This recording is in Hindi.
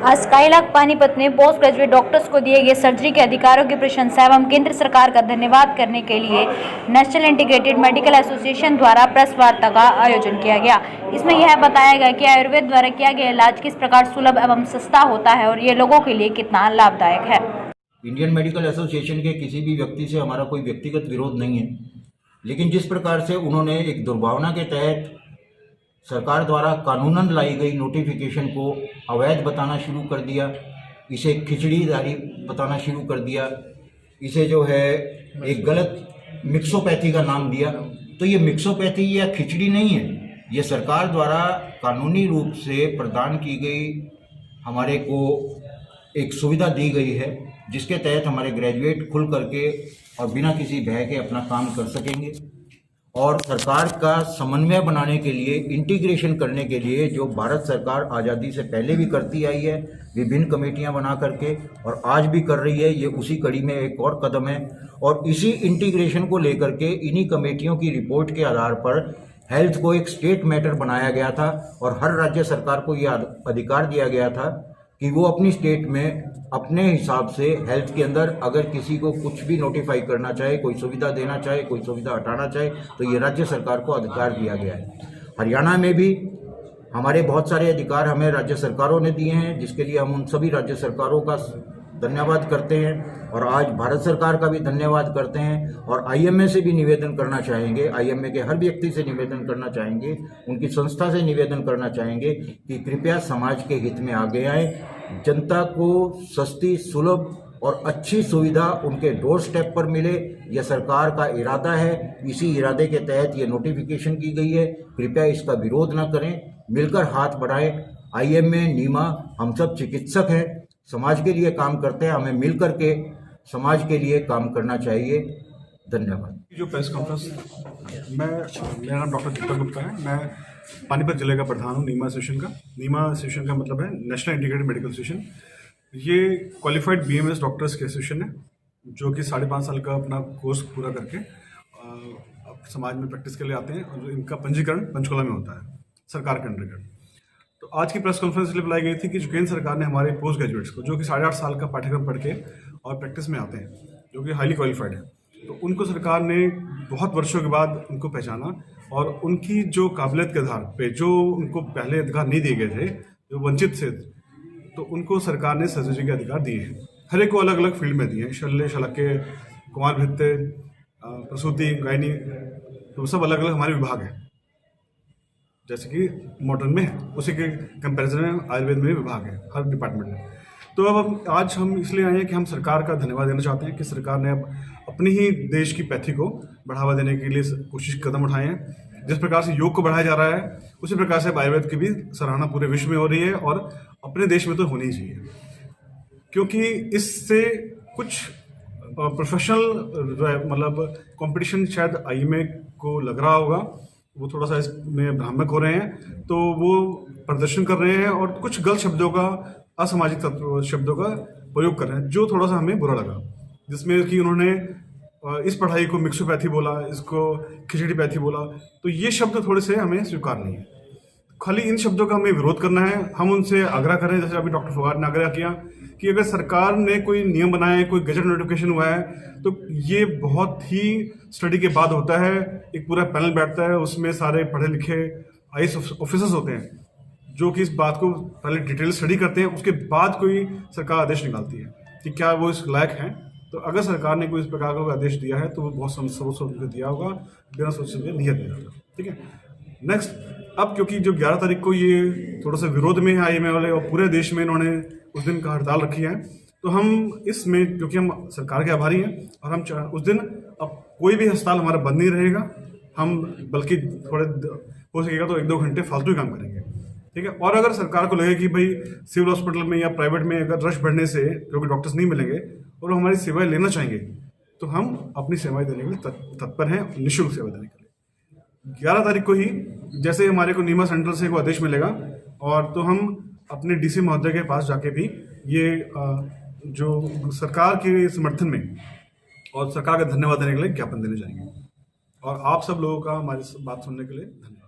आज स्काईलार्क पानीपत में पोस्ट ग्रेजुएट डॉक्टर्स को दिए गए सर्जरी के अधिकारों की प्रशंसा एवं केंद्र सरकार का धन्यवाद करने के लिए नेशनल इंटीग्रेटेड मेडिकल एसोसिएशन द्वारा प्रेस वार्ता का आयोजन किया गया। इसमें यह बताया गया कि आयुर्वेद द्वारा किया गया इलाज किस प्रकार सुलभ एवं सस्ता होता है और ये लोगों के लिए कितना लाभदायक है। इंडियन मेडिकल एसोसिएशन के किसी भी व्यक्ति से हमारा कोई व्यक्तिगत विरोध नहीं है, लेकिन जिस प्रकार से उन्होंने एक दुर्भावना के तहत सरकार द्वारा कानूनन लाई गई नोटिफिकेशन को अवैध बताना शुरू कर दिया, इसे खिचड़ीदारी बताना शुरू कर दिया, इसे जो है एक गलत मिक्सोपैथी का नाम दिया। तो ये मिक्सोपैथी या खिचड़ी नहीं है, ये सरकार द्वारा कानूनी रूप से प्रदान की गई हमारे को एक सुविधा दी गई है, जिसके तहत हमारे ग्रेजुएट खुल करके और बिना किसी भय के अपना काम कर सकेंगे। और सरकार का समन्वय बनाने के लिए, इंटीग्रेशन करने के लिए जो भारत सरकार आज़ादी से पहले भी करती आई है विभिन्न कमेटियां बना करके, और आज भी कर रही है, ये उसी कड़ी में एक और कदम है। और इसी इंटीग्रेशन को लेकर के इन्हीं कमेटियों की रिपोर्ट के आधार पर हेल्थ को एक स्टेट मैटर बनाया गया था और हर राज्य सरकार को ये अधिकार दिया गया था कि वो अपनी स्टेट में अपने हिसाब से हेल्थ के अंदर अगर किसी को कुछ भी नोटिफाई करना चाहे, कोई सुविधा देना चाहे, कोई सुविधा हटाना चाहे, तो ये राज्य सरकार को अधिकार दिया गया है। हरियाणा में भी हमारे बहुत सारे अधिकार हमें राज्य सरकारों ने दिए हैं, जिसके लिए हम उन सभी राज्य सरकारों का धन्यवाद करते हैं और आज भारत सरकार का भी धन्यवाद करते हैं। और आईएमए से भी निवेदन करना चाहेंगे, आईएमए के हर व्यक्ति से निवेदन करना चाहेंगे, उनकी संस्था से निवेदन करना चाहेंगे कि कृपया समाज के हित में आगे आए, जनता को सस्ती, सुलभ और अच्छी सुविधा उनके डोर स्टेप पर मिले। यह सरकार का इरादा है, इसी इरादे के तहत ये नोटिफिकेशन की गई है। कृपया इसका विरोध न करें, मिलकर हाथ बढ़ाएं। आईएमए, नीमा, हम सब चिकित्सक हैं, समाज के लिए काम करते हैं, हमें मिल करके समाज के लिए काम करना चाहिए। धन्यवाद। जो प्रेस कॉन्फ्रेंस मेरा नाम डॉक्टर दीपक गुप्ता है, मैं पानीपत जिले का प्रधान हूँ नीमा एसोसिएशन का। नीमा एसोसिएशन का मतलब है नेशनल इंटीग्रेटेड मेडिकल एसोसिएशन। ये क्वालिफाइड बीएमएस डॉक्टर्स के एसोसिएशन है, जो कि 5.5 साल का अपना कोर्स पूरा करके समाज में प्रैक्टिस के लिए आते हैं और इनका पंजीकरण पंचकुला में होता है सरकार के अंडर। तो आज की प्रेस कॉन्फ्रेंस इसलिए बुलाई गई थी कि जो केंद्र सरकार ने हमारे पोस्ट ग्रेजुएट्स को, जो कि 8.5 साल का पाठ्यक्रम पढ़ के और प्रैक्टिस में आते हैं, जो कि हाईली क्वालिफाइड है, तो उनको सरकार ने बहुत वर्षों के बाद उनको पहचाना और उनकी जो काबिलियत के आधार पे, जो उनको पहले अधिकार नहीं दिए गए थे, जो वंचित से, तो उनको सरकार ने सर्जरी के अधिकार दिए हैं। हर एक को अलग अलग फील्ड में दिए हैं, शल्य, शल्य, कुमार भृत्य, प्रसूति, गायनी, तो सब अलग अलग हमारे विभाग हैं। जैसे कि मॉडर्न में है, उसी के कंपैरिजन में आयुर्वेद में विभाग है हर डिपार्टमेंट में। तो अब आज हम इसलिए आए हैं कि हम सरकार का धन्यवाद देना चाहते हैं कि सरकार ने अब अपनी ही देश की पैथी को बढ़ावा देने के लिए कोशिश कदम उठाए हैं। जिस प्रकार से योग को बढ़ाया जा रहा है, उसी प्रकार से आयुर्वेद की भी सराहना पूरे विश्व में हो रही है और अपने देश में तो होनी ही चाहिए, क्योंकि इससे कुछ प्रोफेशनल मतलब कंपटीशन शायद आईएमए को लग रहा होगा, वो थोड़ा सा इसमें भ्रामक हो रहे हैं, तो वो प्रदर्शन कर रहे हैं और कुछ गलत शब्दों का, असामाजिक तत्व शब्दों का प्रयोग कर रहे हैं, जो थोड़ा सा हमें बुरा लगा। जिसमें कि उन्होंने इस पढ़ाई को मिक्सोपैथी बोला, इसको खिचड़ीपैथी बोला, तो ये शब्द थोड़े से हमें स्वीकार नहीं है। खाली इन शब्दों का हमें विरोध करना है। हम उनसे आग्रह करें, जैसे अभी डॉक्टर फवाद ने आग्रह किया कि अगर सरकार ने कोई नियम बनाया है, कोई गजट नोटिफिकेशन हुआ है, तो ये बहुत ही स्टडी के बाद होता है। एक पूरा पैनल बैठता है, उसमें सारे पढ़े लिखे आईएएस ऑफिसर्स होते हैं, जो कि इस बात को पहले डिटेल स्टडी करते हैं, उसके बाद कोई सरकार आदेश निकालती है कि क्या वो इस लायक हैं। तो अगर सरकार ने कोई इस प्रकार का आदेश दिया है तो वो बहुत सोच समझ के दिया होगा, बिना सोच समझे नहीं दिया होगा। ठीक है, नेक्स्ट, अब क्योंकि जो 11 तारीख को ये थोड़ा सा विरोध में है आईएमए वाले और पूरे देश में इन्होंने उस दिन का हड़ताल रखी है, तो हम इसमें, क्योंकि हम सरकार के आभारी हैं और हम उस दिन अब कोई भी अस्पताल हमारा बंद नहीं रहेगा, हम बल्कि थोड़े हो सकेगा तो 1-2 घंटे फालतू ही काम करेंगे। ठीक है, और अगर सरकार को लगे कि भाई सिविल हॉस्पिटल में या प्राइवेट में अगर रश बढ़ने से क्योंकि डॉक्टर्स नहीं मिलेंगे और वो हमारी सेवाएं लेना चाहेंगे, तो हम अपनी सेवाएं देने के लिए तत्पर हैं, निःशुल्क सेवा देने के लिए। 11 तारीख को ही जैसे हमारे को नीमा सेंट्रल से को आदेश मिलेगा, और तो हम अपने डीसी महोदय के पास जाके भी ये जो सरकार के समर्थन में और सरकार का धन्यवाद देने के लिए ज्ञापन देने जाएंगे। और आप सब लोगों का हमारी बात सुनने के लिए धन्यवाद।